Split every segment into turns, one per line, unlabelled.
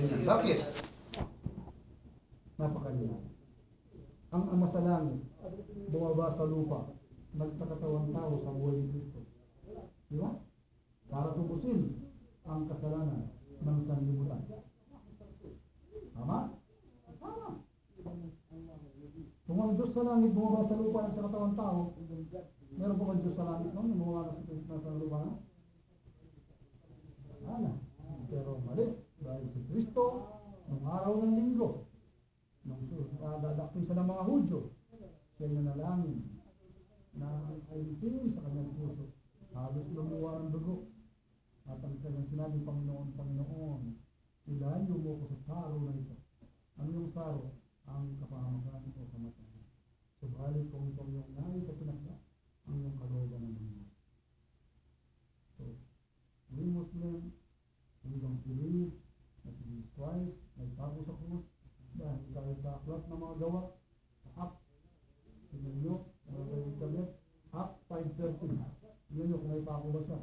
Bakit? Napakalinaw. Ang Ama sa langit, bumaba sa lupa, nagsakatawang tao sa buhay ni Kristo. Di ba? Para tubusin ang kasalanan ng sanlibutan. Tama? Tama. Kung ang Diyos sa langit bumaba sa lupa, nagsakatawang tao, meron pa bang Diyos sa langit noon? Yung bumaba sa lupa na? Wala. Pero mali. Dahil si Kristo, nung araw ng linggo, nung dadakpin siya ng mga Hudyo, siya nanalangin na ay tingin sa kanyang puso. Halos lumuwa ang dugo. At ang kanyang sinabi, Panginoon, Panginoon, ilayo mo ko sa saro na ito. Ano yung saro? Ang kapahamakan ko sa mata. Subalit kung itong yung nais sa pinagda, ang yung kalooban ng mundo. So, we Muslim, we don't believe that Jesus Christ ay tago sa krus dahil tayo sa aklat ng mga gawa sa Acts. Tignan nyo, Acts 5:13. Tignan nyo kung may tago ba siya.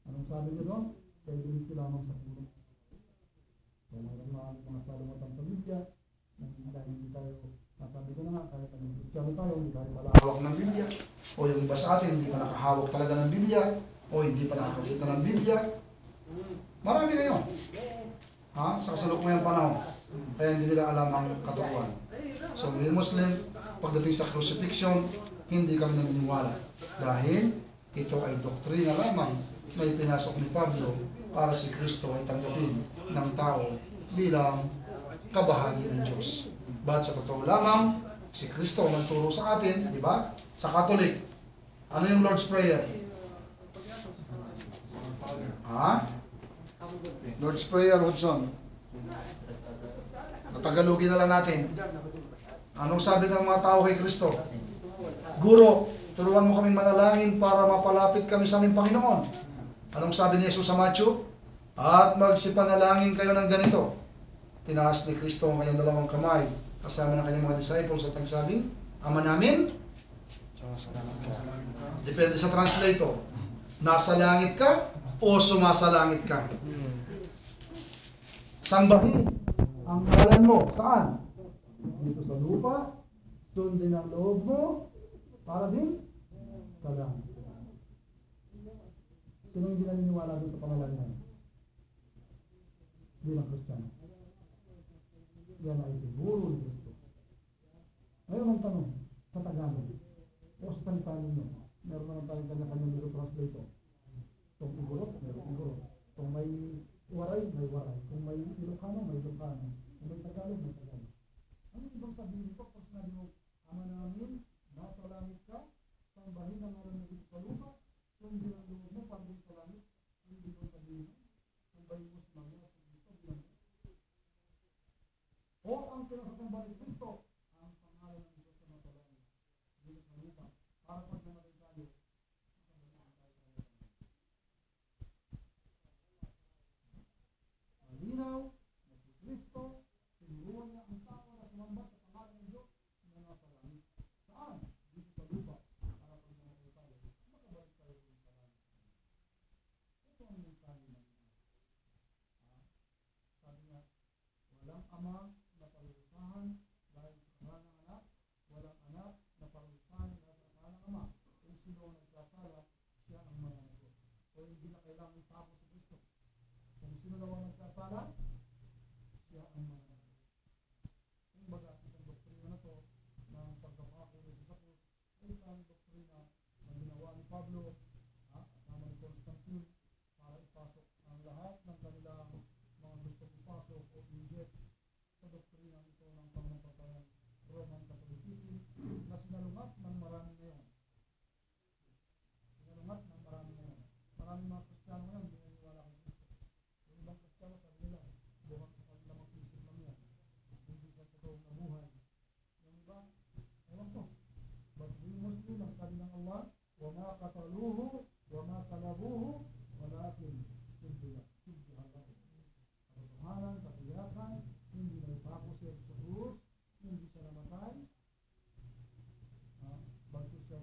Anong sabi niyo doon? Kaya dinig lamang sa puno. Kaya mayroon mga salungatang sa Biblia dahil hindi tayo, nasabi ko na nga, kahit anong Kristiyano tayo, hindi tayo malahawak ng Biblia, o yung iba sa atin hindi pa nakahawak talaga ng Biblia, o hindi pa nakakakita ng Biblia. Marami kayo. Sa kasalukuyang panahon. Kaya hindi nila alam ang katotohanan. So, we Muslim, pagdating sa crucifixion, hindi kami naniniwala. Dahil ito ay doktrina lamang na ipinasok ni Pablo para si Kristo ay tanggapin ng tao bilang kabahagi ng Diyos. But sa totoo lamang, si Kristo nagturo sa atin, di ba? Sa Catholic, ano yung Lord's Prayer? Lord's Prayer, Hudson. Tagalogin na lang natin. Anong sabi ng mga tao kay Kristo? Guro, turuan mo kaming manalangin para mapalapit kami sa aming Panginoon. Anong sabi ni Jesus sa Matthew? At magsipanalangin kayo ng ganito. Tinaas ni Kristo ang kanyang dalawang kamay kasama ng kanyang mga disciples at nagsabing, Ama namin, depende sa translator, nasa langit ka o sumasalangit ka? Sambahin ang ngalan mo. Saan? Dito sa lupa. Sundin ang loob mo para din sa langit. Sino hindi naniniwala doon sa panalangin? Bilang Kristiyano. Yan ay siguro ni Kristo. Ngayon ang tanong, sa Tagalog, o sa salita ninyo, meron naman tayong kanya-kanyang dito translator. Kung igurot, meron igurot. Kung may waray, may waray. Kung may Ilocano, may Ilocano. Kung may Tagalog, may Tagalog. Ano ibang sabihin ito? Pag sinabi mo, Ama namin, nasa langit ka, sambahin ang ngalan mo dito sa lupa, sundin ang loob mo, pagdating sa langit, hindi mo sabihin, sambahin mo sa mga sa Kristo, bilang o ang pinasasamba ni Kristo, ang pangalan ng Diyos sa mga langit, dito sa lupa, para pag namatay tayo, malinaw na si Kristo, sinuruan niya ang tao na sumamba sa pangalan ng Diyos na nasa langit. Saan? Dito sa lupa, para pag namatay tayo, makabalik tayo sa langit. Ito ang mensahe ng sabi niya, walang ama na parurusahan dahil sa kasalanan ng anak, walang anak na parurusahan dahil sa kasalanan ng ama. Kung sino ang nagkasala, siya ang mananagot. O hindi na kailangan itapo si Kristo. Kung sino naman nagkasala, siya ang mananagot. Kung baga, isang doktrina na to ng pagkapako ng Diyos ay isang doktrina na ginawa ni Pablo at naman ni Constantine para ipasok ang lahat ng kanilang mga gusto ipasok o inject sa doktrina ito ng panampalatayang Roman Catholicism na sinalungat ng marami ngayon. Sinalungat ng marami ngayon. Maraming mga Kristiyano ngayon hindi naniniwala kay Kristo. Yung ibang Kristiyano sabi nila, bukas sa kanilang isip lang yan. Hindi sa totoong nabuhay. Yung iba, ewan ko. But we Muslim, ang sabi ng Allah, وَمَا قَتَلُوهُ وَمَا صَلَبُوهُ وَلَكِنْ شُبِّهَ لَهُمْ. Katotohanan, katiyakan, hindi na ipako siya sa krus, hindi siya namatay, bagkus siya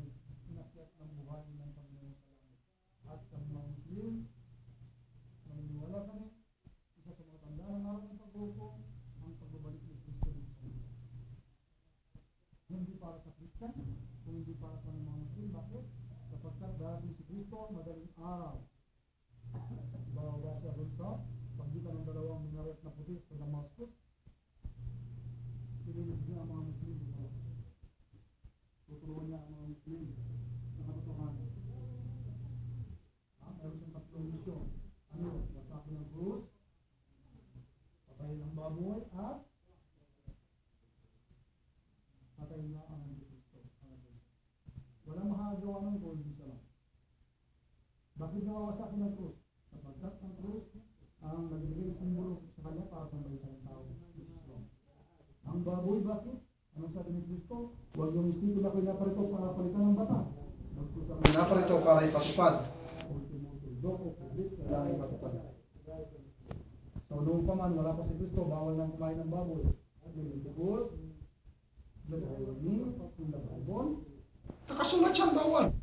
Christian, kung hindi para sa mga Muslim. Bakit? Sapagkat darating si Kristo madaling araw. Bawa siya dun sa pagitan ng dalawang minaret na puti sa Damascus. Pililig niya ang mga Muslim dito. Tuturuan niya ang mga Muslim sa katotohanan. Meron siyang tatlong misyon. Ano? Wasakin ng krus, patayin ang baboy, at patayin niya ang Kristo. Walang makagawa ng kung hindi siya lang. Bakit niya wawasakin ng krus? Sapagkat ang krus ang nagbigay simbolo sa kanya para sa balitan ng tao. Ang baboy, bakit? Anong sabi ni Kristo? Huwag yung isipin ako naparito para palitan ng batas. Naparito para ipatupad. Kailangan ipatupad. So noong pa man, wala pa si Kristo, bawal nang kumain ng baboy. Because the meaning in the Bible, nakasulat siyang bawal.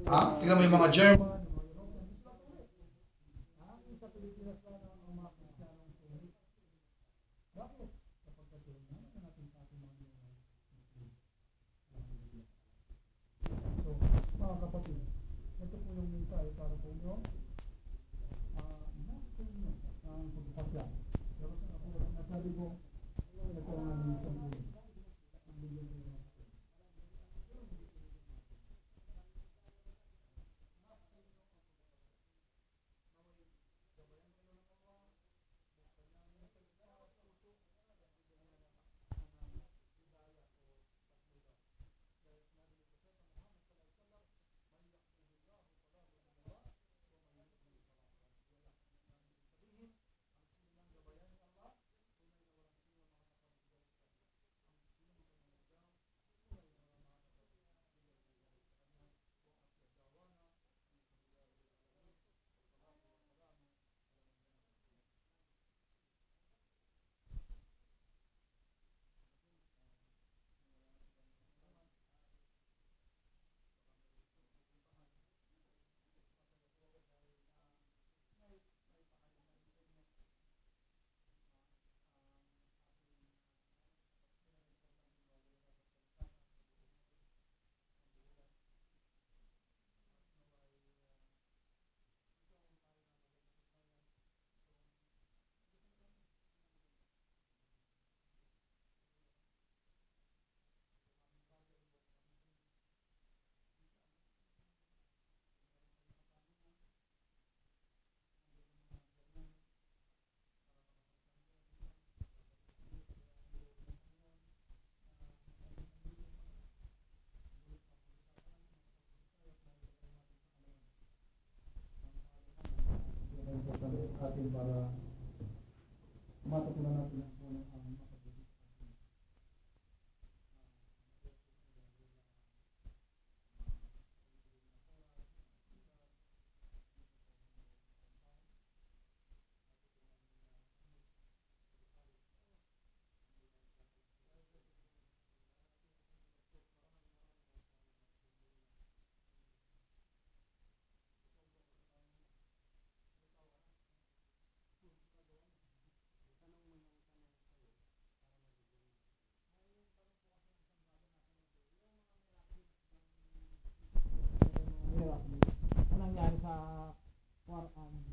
Ha? Tingnan mo yung mga German. So, mga kapatid, ito po yung mensahe para sa inyo. Ang pagpapasya. Pero sa ako, nasabi ko, ito ang aming pagpapasya. Atin para matutunan natin ang kung ang makapagod.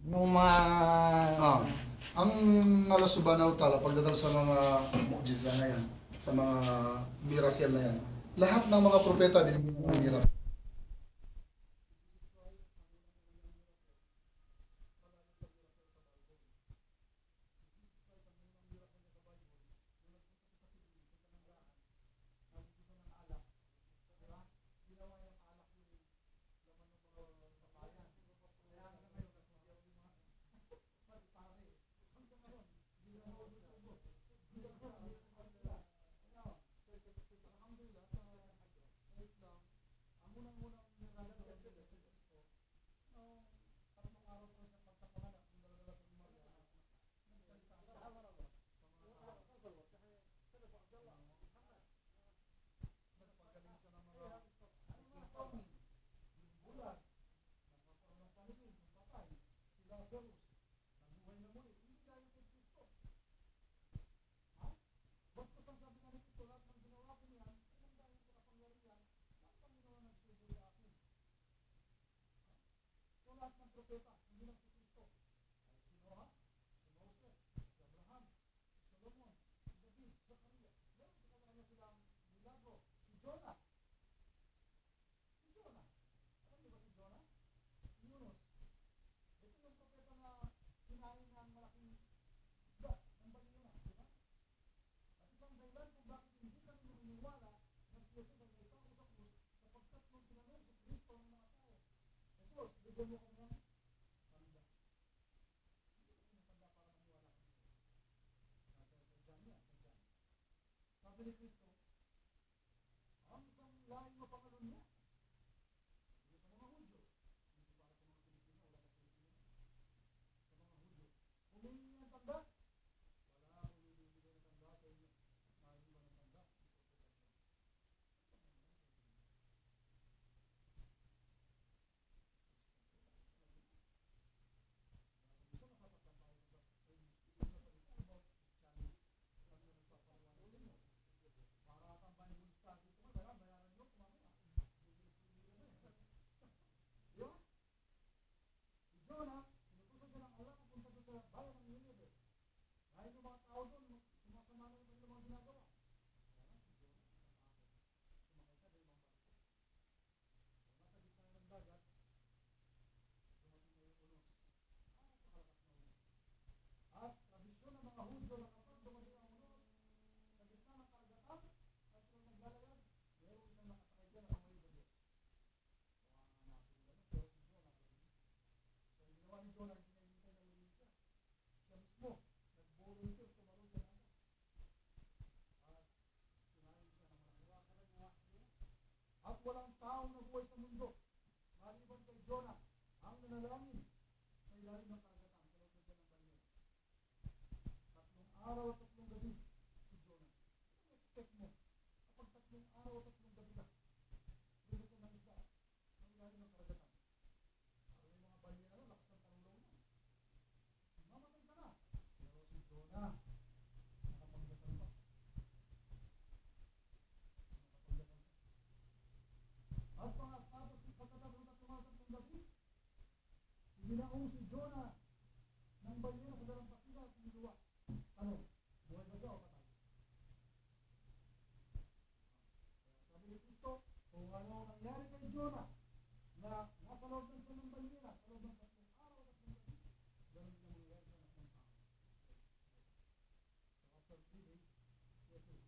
Yung mga
Ang Allah subhanahu wa ta'ala pagdating sa mga mu'jiza na yan, sa mga miracle na yan, lahat ng mga propeta binibigyan ng miracle. ang unang nararamdaman ko sa Kristo, nung tatlong araw ko siya pagkapanganak, kung dala-dala sa Maria, nagsalita siya sa mga tao. Nagpagaling siya ng mga itlogin, yung bulag, nagkakaroon ng paningin, yung patay, si Lazarus, nabuhay na muli, hindi dahil kay Kristo. Ha? Ba't ko saan sabi nga ni Kristo, lahat ng ginawa ko niyan, ay nang dahil sa kapangyarihan, ng Panginoon nagsubo sa akin. Ha? So lahat ng propeta, hindi lang si Kristo. Ay si Noah, si Moses, si Abraham, si Solomon, si David, Zachariah, meron sa kanya silang milagro. Si Jonah. Si Jonah. Alam niyo ba si Jonah? Yunus. Ito yung propeta na kinain ng malaking isda ng balina, di ba? At isang dahilan kung bakit hindi kami naniniwala na si Jesus ay naitako sa krus sapagkat nung tinanong si Kristo ng mga tao, Jesus, bigyan mo kami ng tanda. Hindi kami ng tanda para maniwala kami. Sa John yan, sa John. Sabi ni Kristo, ang isang lahing mapangalon niya, hindi sa mga Hudyo, hindi para sa mga Pilipino, wala pa Pilipino, sa mga Hudyo. Humingi ng tanda, wala akong ibibigay ng tanda sa inyo. Mahalin ba ng tanda? Gusto nasasaktan tayo sa salita about Christianity. Kami na nagpapaliwanag sa inyo. Para kang Bible study ito, bayaran nyo, kumamaya. Di ba? Si Jonah, sinutusan siya ng Allah papunta doon sa bayan ng Nineveh. Dahil yung mga tao doon, sumasama na yung kanilang mga ginagawa. Kaya lang si Jonah, natatakot. Sumakay siya dahil mga barko. So, nasa gitna ng dagat, dumating na yung unos. Napakalakas na unos. At tradisyon ng mga Hudyo na kapag dumating ang unos, sa gitna ng karagatan, at sila naglalayag, mayroong isang nakasakay dyan na may Diyos. So, ang hanapin nila, pero si Jonah, so, yung ginawa ni Jonah, hindi niya hintay na ulit siya. Siya mismo, nag-volunteer, tumalon sa dagat. At kinain siya ng mga at walang taong nabuhay sa mundo, maliban kay Jonah, ang nanalangin sa ilalim ng karagatan, sa loob ng balina. 3 araw at 3 gabi si Jonah. Anong expect mo? Kapag 3 araw at 3 gabi ka, lumot ka ng isda, ng ilalim ng karagatan. Para may mga balina na, lakas ng talulaw na. Mamatay ka na. Pero si Jonah, nakapagdasal pa. At tapos pagkatapos ng 3 gabi, ginaong si Jonah ng balina sa dalampasigan at luwa. Ano? Buhay ba siya o patay? Sabi ni Kristo, kung ano nangyari kay Jonah na nasa loob ng siya ng balina, sa loob ng 3 araw at 3 gabi, ganun din ang mangyayari sa anak ng tao. So after 3 days, Jesus,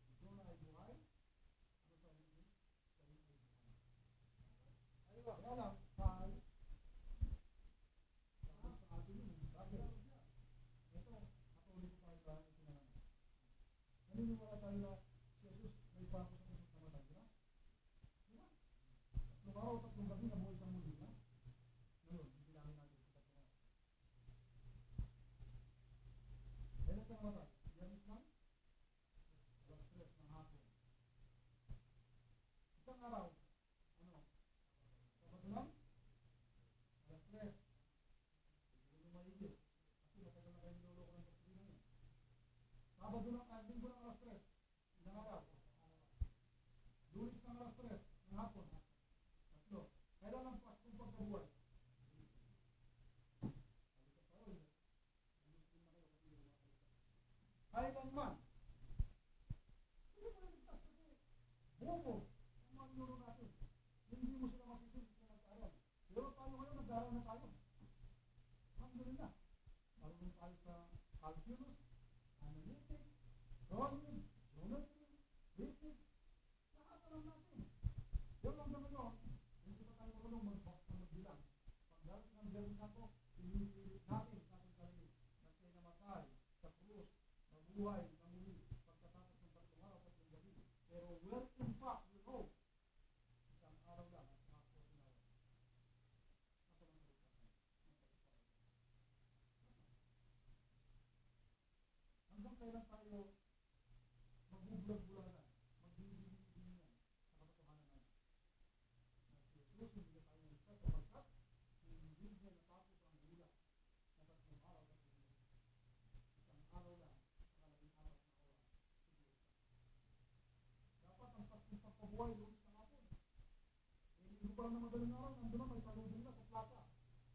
si Jonah ay buhay, ano sa English? Siya rin ay buhay. Kaya lang, sa atin yun, bakit? Ito, patuloy ko tayo sa sinanay. Naniniwala tayo na si Jesus may pako sa puso't namatay, di ba? Di ba? 3 araw at 3 gabi na buhay sa muli, di ba? Ngayon, ibilangin natin sa 3 araw. Kailan siya namatay? Biyernes lang? 3:00 ng hapon. Isang araw, ano? Sabado lang? 3:00. Hindi mo maigil. Kasi matagal na kayo niloloko ng doktrina niya. Sabado lang, linggo ng 3:00. Ilang araw? Lunes ng 3:00 ng hapon. 3. Kailan ang Paskong pagkabuhay? Kalikas tayo, hindi. Muslim na kayo kasi hindi makalikas. Kailanman? Hindi mo naligtas kasi bobo ang mga nilolo natin. Hindi mo sila masisin kasi nag-aaral. Pero tayo ngayon, nag-aaral na tayo. Alhamdulillah. Marunong tayo sa calculus, analytics, solid, geometry, physics, lahat alam natin. Pero hanggang ngayon, hindi pa tayo marunong mag-basta magbilang. Pag darating ang Biyernes Santo, pinipilit natin sa ating sarili na siya'y namatay sa krus, mabuhay, namuli, pagkatapos ng 3 araw at 3 gabi. Pero where in fact, we know, isang kailan tayo magbubulag-bulagan, magbibigay-bigay sa katotohanan natin. Na si Jesus hindi tayo naligtas sapagkat hindi niya natapos ang gulat na 3 araw at 3 gabi. Isang araw lang sa 14 na oras. Dapat ang Paskong pagkabuhay Lunes ng hapon. Hindi ko pa lang na madaling araw, nandun na may salubong na sa plaza.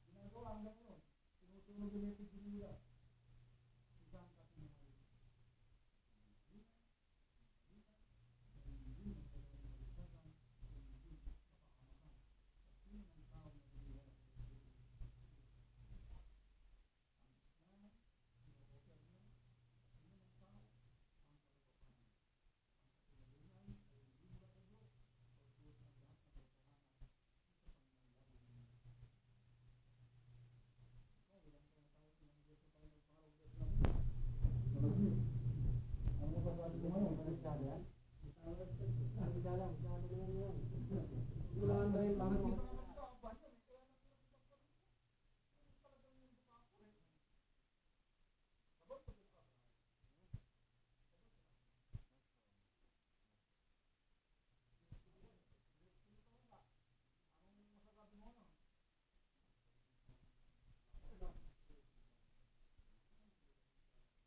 Ginagawa hanggang ngayon. Sinusunod yung epidemia. Isang kasi mga ito. Hindi magkaroon ng kaligtasan, hindi mapakamakan. Sa sino ng tao na niliwala sa Diyos. Ang Islam, pinag-offer niya, sa sino ng tao, ang katotohanan.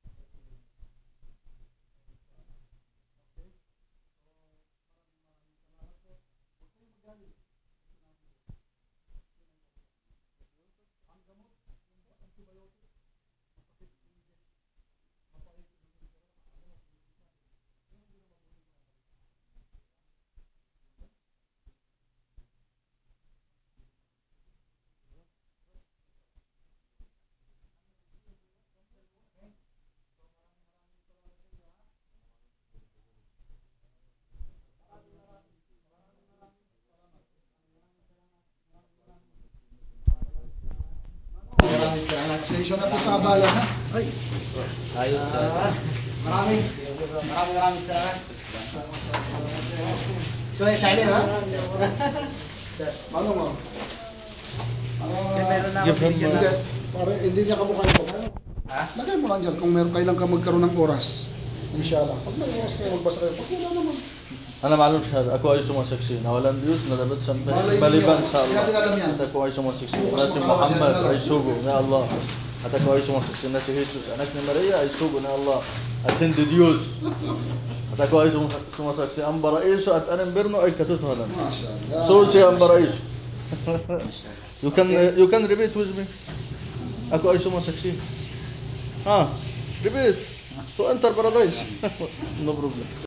Ang kasinungalingan ay hindi mula sa Diyos, o Diyos ang lahat ng katotohanan. Ang gamot, yung antibiotic, masakit hindi. Mapait yung pero ano, yung hindi na mabuhay pa. Pasensya na po sa abala, ha? Ay!
Ayos. Maraming salamat. So, silent, ha?
Ano mo?
Give him
Hindi, pare, hindi niya kamukha ito.
Ha?
Lagay mo lang dyan kung meron kailan ka magkaroon ng oras. Inshallah. Pag may oras kayo, magbasa kayo. Pag wala naman.
أنا معلوم شهادة أكو أي سوما سكسين أولا ديوس ندبت سم
Malay
بليبان
niyo.
شاء
Hindi natin alam yan.
الله أكو أي سوما سكسين
Bukas
ناسي
magkakaroon
محمد
yan na
أي
lang.
سوقو يا الله أتاكو أي سوما سكسين ناسي هيسوس أنك نمرية أي سوقو يا الله أتند ديوس أتاكو أي سوما سكسين أم برئيسو أتأنم برنو أي كتوت هذا
Mashallah.
سوسي أم برئيسو you can repeat with me أكو أي سوما سكسين repeat so enter paradise no problem